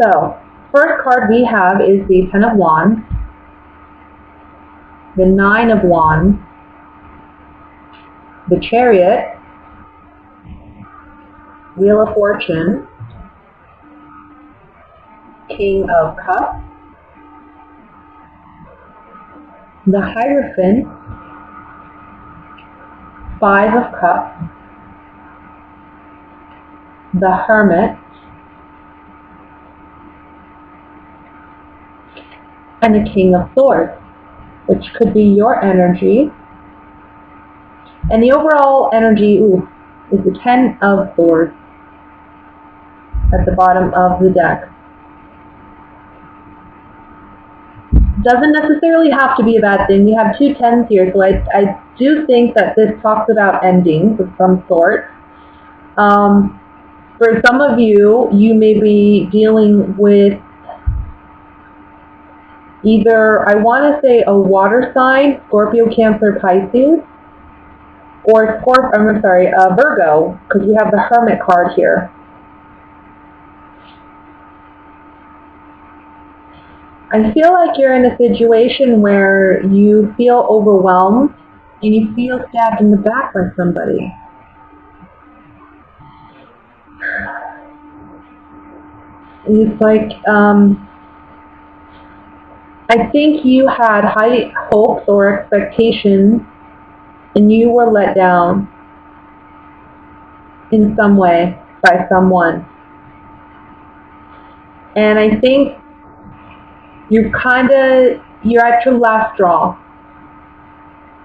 So, first card we have is the Ten of Wands, the Nine of Wands, the Chariot, Wheel of Fortune, King of Cups, the Hierophant, Five of Cups, the Hermit, and the King of Swords, which could be your energy. And the overall energy is the Ten of Swords at the bottom of the deck. Doesn't necessarily have to be a bad thing. We have two tens here, so I do think that this talks about endings of some sort. For some of you, you may be dealing with either, I want to say, a water sign, Scorpio, Cancer, Pisces, or Virgo, because we have the Hermit card here. I feel like you're in a situation where you feel overwhelmed and you feel stabbed in the back by somebody. It's like, I think you had high hopes or expectations and you were let down in some way by someone. And I think you're at your last straw.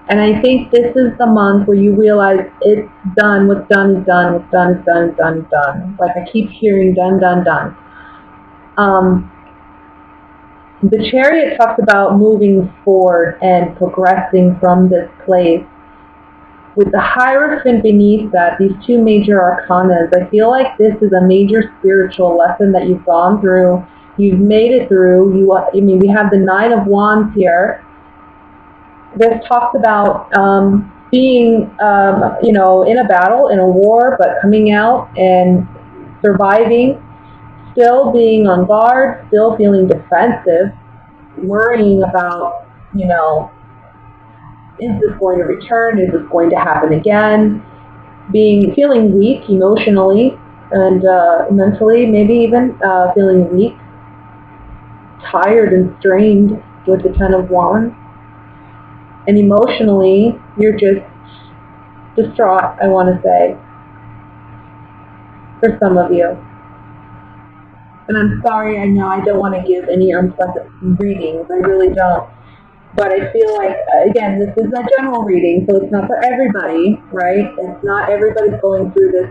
And I think this is the month where you realize it's done, what's done is done, what's done is done is done is done. Like I keep hearing done, done, done. The Chariot talks about moving forward and progressing from this place. With the Hierophant beneath that, these two major arcanas, I feel like this is a major spiritual lesson that you've gone through. You've made it through. We have the Nine of Wands here. This talks about being, in a battle, in a war, but coming out and surviving, still being on guard, still feeling defensive, worrying about, is this going to return? Is this going to happen again? Feeling weak emotionally and mentally, maybe even feeling weak, tired and strained with the Ten of Wands. And emotionally, you're just distraught, I want to say, for some of you. And I'm sorry, I know I don't want to give any unpleasant readings, I really don't. But I feel like, again, this is a general reading, so it's not for everybody, right? It's not everybody's going through this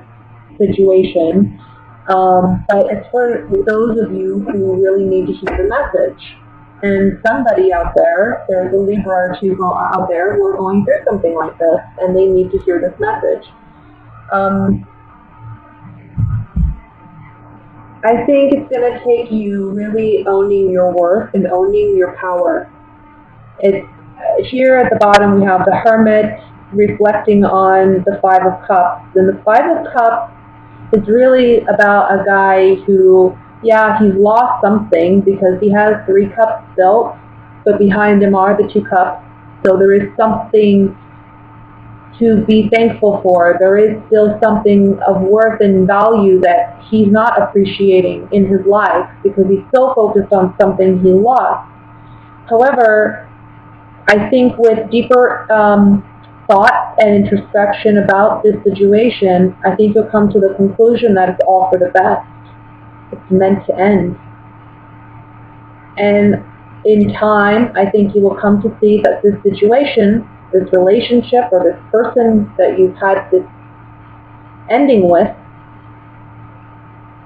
situation. But it's for those of you who really need to hear the message. And somebody out there, there's a Libra or two out there who are going through something like this, and they need to hear this message. I think it's going to take you really owning your worth and owning your power. It's here at the bottom we have the Hermit reflecting on the Five of Cups. And the Five of Cups is really about a guy who, he's lost something because he has 3 cups built, but behind him are the 2 cups. So there is something to be thankful for. There is still something of worth and value that he's not appreciating in his life because he's so focused on something he lost. However, I think with deeper thought and introspection about this situation, I think you'll come to the conclusion that it's all for the best. It's meant to end. And in time, I think you will come to see that this situation, this relationship, or this person that you've had this ending with,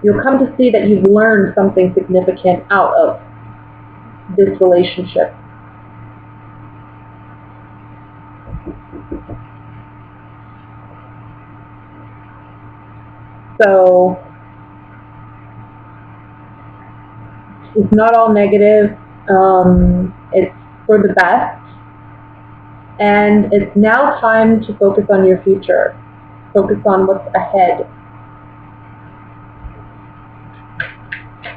you'll come to see that you've learned something significant out of this relationship. So it's not all negative. It's for the best. And it's now time to focus on your future. Focus on what's ahead.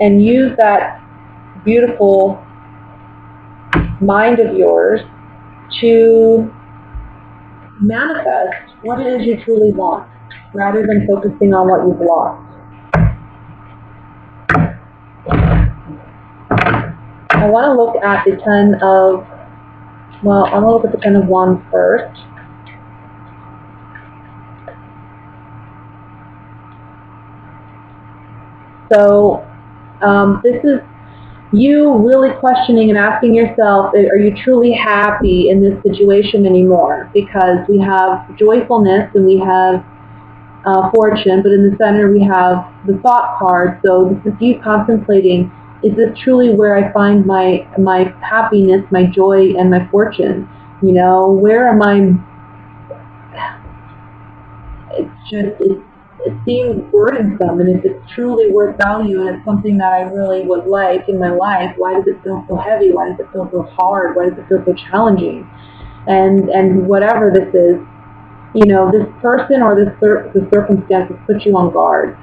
and use that beautiful mind of yours to manifest what it is you truly want, rather than focusing on what you've lost. I want to look at the Ten of, well, I'm going to look at the Ten of Wands first. So this is you really questioning and asking yourself, are you truly happy in this situation anymore? Because we have joyfulness and we have fortune, but in the center we have the thought card. So this is you contemplating, is this truly where I find my happiness, my joy, and my fortune? You know, where am I? It seems burdensome, and if it's truly worth value and it's something that I really would like in my life, why does it feel so heavy? Why does it feel so hard? Why does it feel so challenging? And whatever this is, you know, this person or the circumstances put you on guard.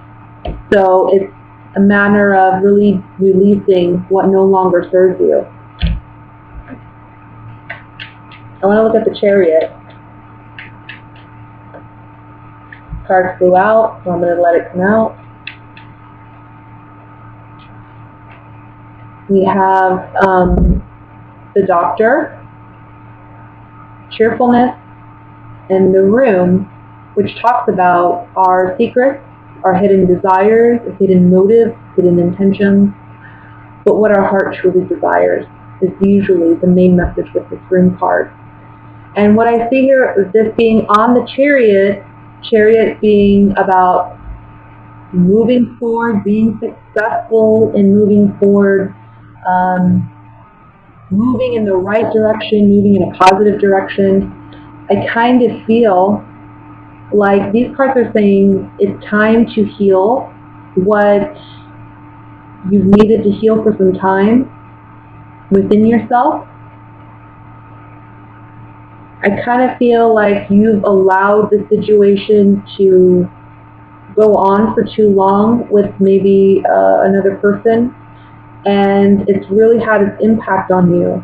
So it's a matter of really releasing what no longer serves you. I want to look at the Chariot. Cards flew out, so I'm going to let it come out. We have the Doctor, cheerfulness, and the Room, which talks about our secrets, our hidden desires, hidden motives, hidden intentions. But what our heart truly desires is usually the main message with this Room card. And what I see here is this being on the Chariot being about moving forward, being successful in moving forward, moving in the right direction, moving in a positive direction. I kind of feel like these cards are saying it's time to heal what you've needed to heal for some time within yourself. I kind of feel like you've allowed the situation to go on for too long with maybe another person, and it's really had its impact on you.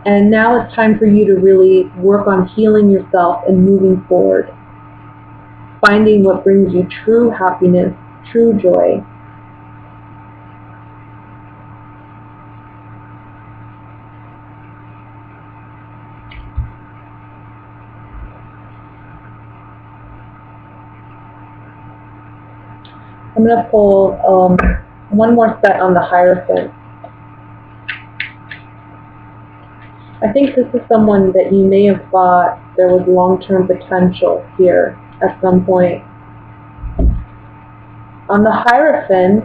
And now it's time for you to really work on healing yourself and moving forward, finding what brings you true happiness, true joy. I'm going to pull one more set on the Hierophant. I think this is someone that you may have thought there was long-term potential here at some point. On the Hierophant,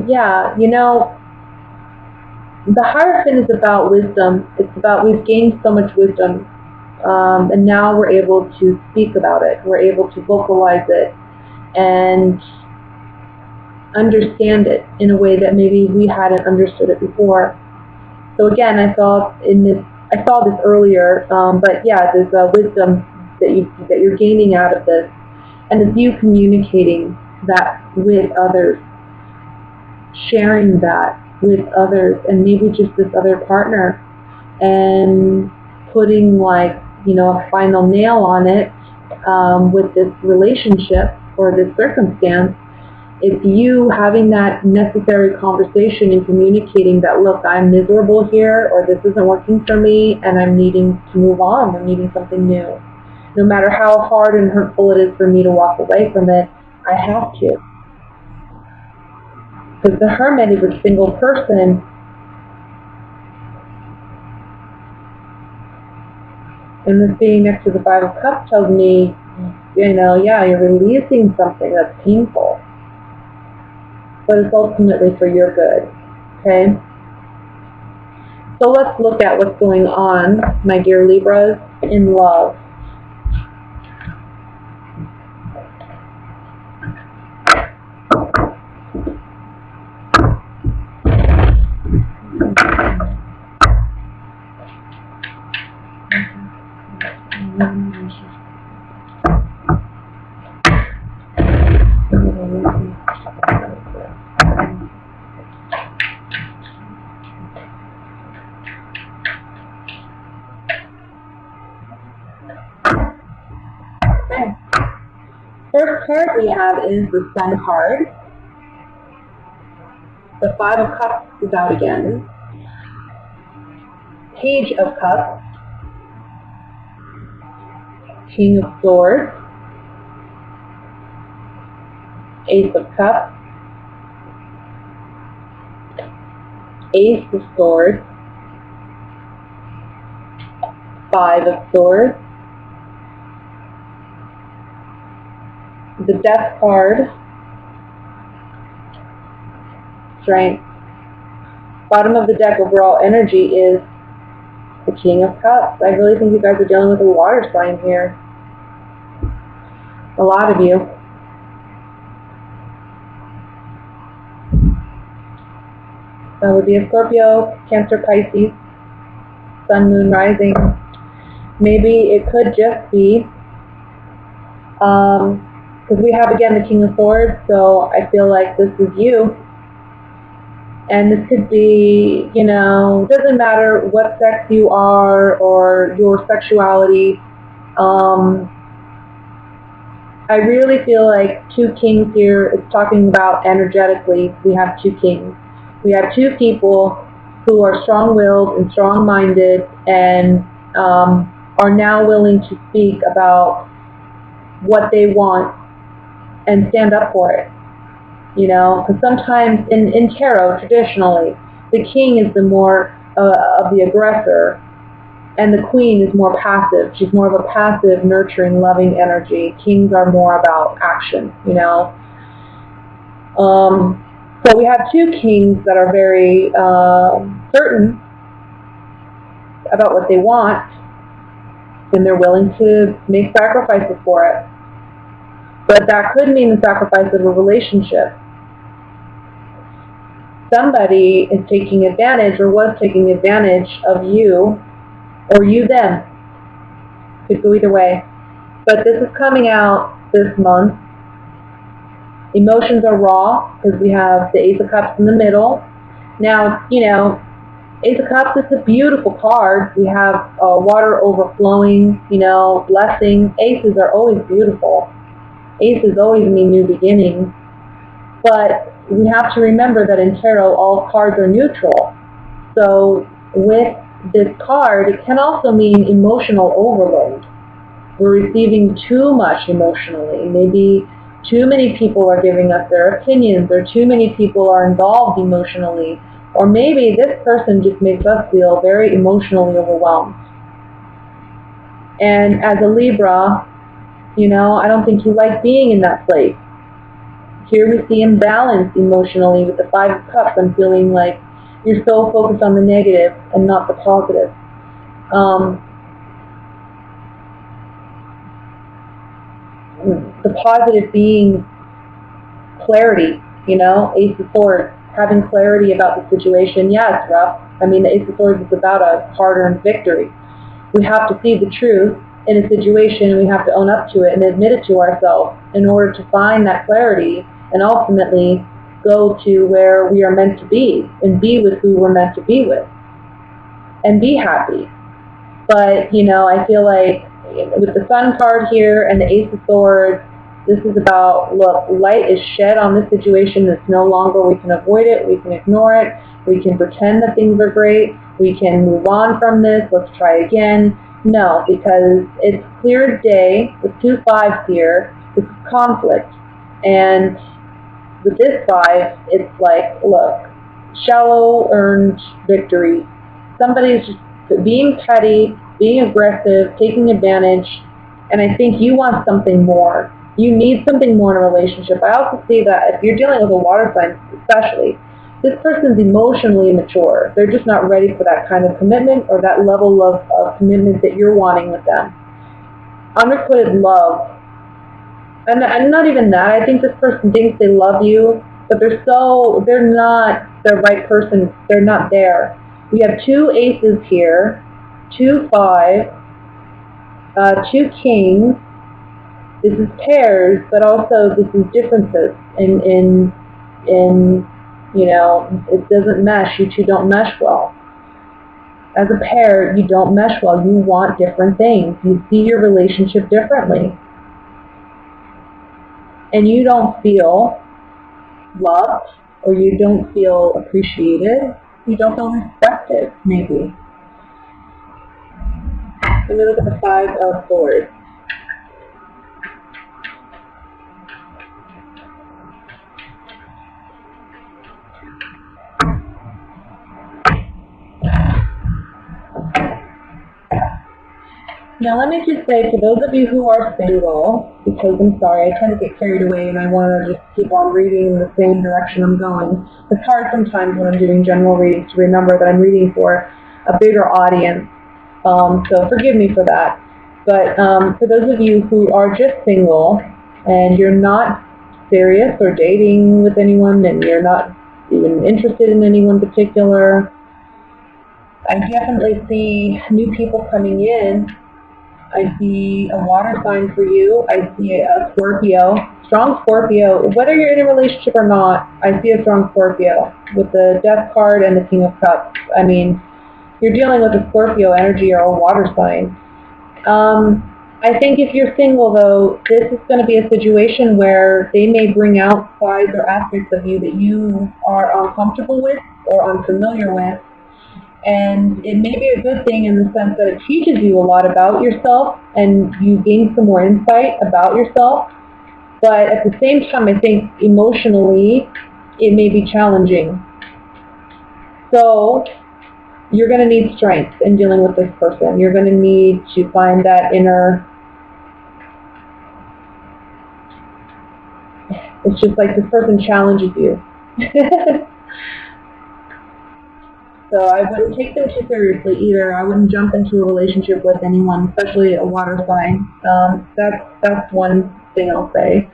yeah, you know, the Hierophant is about wisdom. It's about we've gained so much wisdom. And now we're able to speak about it. We're able to vocalize it and understand it in a way that maybe we hadn't understood it before. So again, I saw this earlier, but yeah, there's a wisdom that you're gaining out of this, and it's you communicating that with others, sharing that with others, and maybe just this other partner, and putting, like, you know, a final nail on it with this relationship or this circumstance. It's you having that necessary conversation and communicating that, look, I'm miserable here, or this isn't working for me, and I'm needing to move on. I'm needing something new. No matter how hard and hurtful it is for me to walk away from it, I have to. Because the Hermit is a single person. And this being next to the Five of Cups tells me, you know, yeah, you're releasing something that's painful. But it's ultimately for your good, okay? So let's look at what's going on, my dear Libras, in love. card we have is the Sun card. The Five of Cups is out again. Page of Cups. King of Swords. Ace of Cups. Ace of Swords. Five of Swords. The Death card. Strength. Bottom of the deck overall energy is the King of Cups. I really think you guys are dealing with a water sign here. A lot of you. That would be a Scorpio, Cancer, Pisces, Sun, Moon, Rising. Maybe it could just be, because we have again the King of Swords, so I feel like this is you. And this could be, you know, doesn't matter what sex you are or your sexuality. I really feel like two kings here is talking about energetically. We have two kings. We have two people who are strong-willed and strong-minded and are now willing to speak about what they want and stand up for it. You know, because sometimes in tarot, traditionally, the king is the more of the aggressor, and the queen is more passive. She's more of a passive, nurturing, loving energy. Kings are more about action, you know. So we have two kings that are very certain about what they want, and they're willing to make sacrifices for it. But that could mean the sacrifice of a relationship. Somebody is taking advantage or was taking advantage of you, or you them. Could go either way. But this is coming out this month. Emotions are raw because we have the Ace of Cups in the middle. Now, you know, Ace of Cups is a beautiful card. We have water overflowing, you know, blessing. Aces are always beautiful. Aces always mean new beginnings. But we have to remember that in tarot, all cards are neutral. So with this card, it can also mean emotional overload. We're receiving too much emotionally. Maybe too many people are giving us their opinions, or too many people are involved emotionally. Or maybe this person just makes us feel very emotionally overwhelmed. And as a Libra, you know, I don't think you like being in that place. Here we see imbalance emotionally with the Five of Cups. I'm feeling like you're so focused on the negative and not the positive. The positive being clarity, you know, Ace of Swords, having clarity about the situation. Yeah, it's rough. I mean, the Ace of Swords is about a hard-earned victory. We have to see the truth in a situation, and we have to own up to it and admit it to ourselves in order to find that clarity and ultimately go to where we are meant to be and be with who we're meant to be with and be happy. But, you know, I feel like with the Sun card here and the Ace of Swords, this is about, look, light is shed on this situation. It's no longer, we can avoid it, we can ignore it, we can pretend that things are great, we can move on from this, let's try again. No, because it's clear as day with two fives here. This is conflict. And with this five, it's like, look, shallow earned victory. Somebody's just being petty, being aggressive, taking advantage, and I think you want something more. You need something more in a relationship. I also see that if you're dealing with a water sign especially, this person's emotionally immature. They're just not ready for that kind of commitment or that level of commitment that you're wanting with them. Unrequited love. And not even that. I think this person thinks they love you, but they're not the right person. They're not there. We have two aces here, two fives, two kings. This is pairs, but also this is differences in you know, it doesn't mesh. You two don't mesh well. As a pair, you don't mesh well. You want different things. You see your relationship differently. and you don't feel loved, or you don't feel appreciated, you don't feel respected, maybe. Let me look at the Five of Swords. Now let me just say, to those of you who are single, because I'm sorry, I tend to get carried away and I want to just keep on reading in the same direction I'm going. It's hard sometimes when I'm doing general readings to remember that I'm reading for a bigger audience. So forgive me for that. But for those of you who are just single and you're not serious or dating with anyone and you're not even interested in anyone particular, I definitely see new people coming in. I see a water sign for you. I see a Scorpio, strong Scorpio. Whether you're in a relationship or not, I see a strong Scorpio with the Death card and the King of Cups. I mean, you're dealing with a Scorpio energy or a water sign. I think if you're single, though, this is going to be a situation where they may bring out sides or aspects of you that you are uncomfortable with or unfamiliar with. And it may be a good thing in the sense that it teaches you a lot about yourself and you gain some more insight about yourself. But at the same time, I think emotionally, it may be challenging. So you're going to need strength in dealing with this person. You're going to need to find that inner... It's just like this person challenges you. So I wouldn't take them too seriously either. I wouldn't jump into a relationship with anyone, especially a water sign. That's one thing I'll say.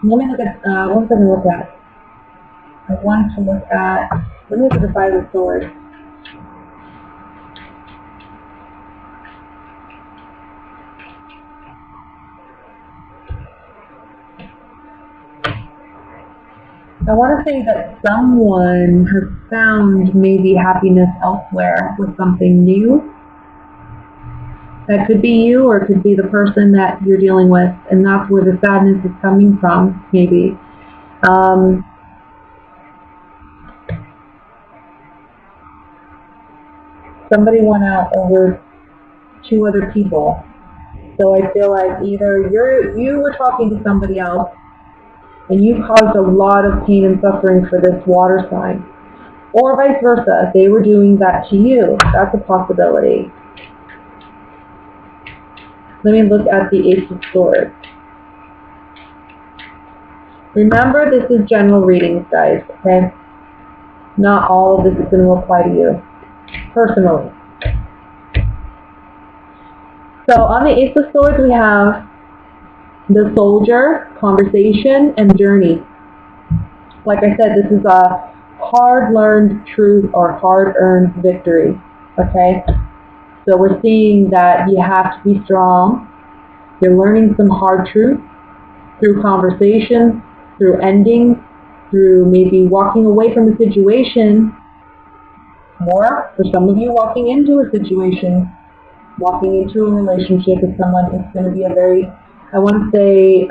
Let me look at, what was I going to look at? I want to look at, let me look at the Five of Swords. I want to say that someone has found maybe happiness elsewhere with something new. That could be you, or it could be the person that you're dealing with, and that's where the sadness is coming from, maybe. Somebody went out over two other people. So I feel like either you were talking to somebody else, and you caused a lot of pain and suffering for this water sign. Or vice versa, they were doing that to you. That's a possibility. Let me look at the Ace of Swords. Remember, this is general readings, guys, okay? Not all of this is going to apply to you, personally. So on the Ace of Swords, we have the Soldier, Conversation, and Journey. Like I said, this is a hard-learned truth or hard-earned victory, okay? So we're seeing that you have to be strong. You're learning some hard truth through conversation, through endings, through maybe walking away from a situation, or for some of you, walking into a situation, walking into a relationship with someone is going to be a very, I want to say,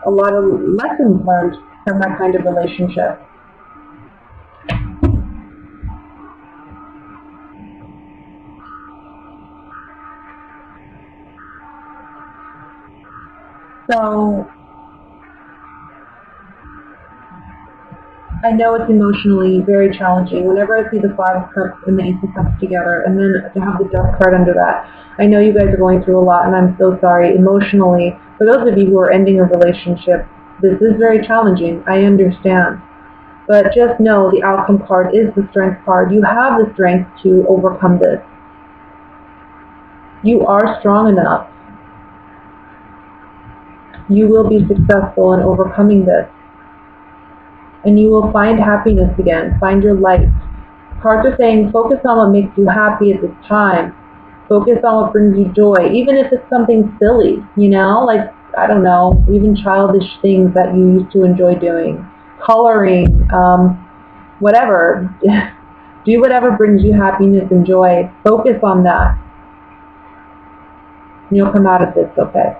a lot of lessons learned from that kind of relationship. So, I know it's emotionally very challenging. Whenever I see the Five of Cups and the Ace of Cups together, and then to have the Death card under that, I know you guys are going through a lot, and I'm so sorry. Emotionally, for those of you who are ending a relationship, this is very challenging. I understand. But just know the outcome card is the Strength card. You have the strength to overcome this. You are strong enough. You will be successful in overcoming this. And you will find happiness again. Find your light. Cards are saying focus on what makes you happy at this time. Focus on what brings you joy. Even if it's something silly, you know, like, I don't know, even childish things that you used to enjoy doing. Coloring, whatever. Do whatever brings you happiness and joy. Focus on that. and you'll come out of this okay.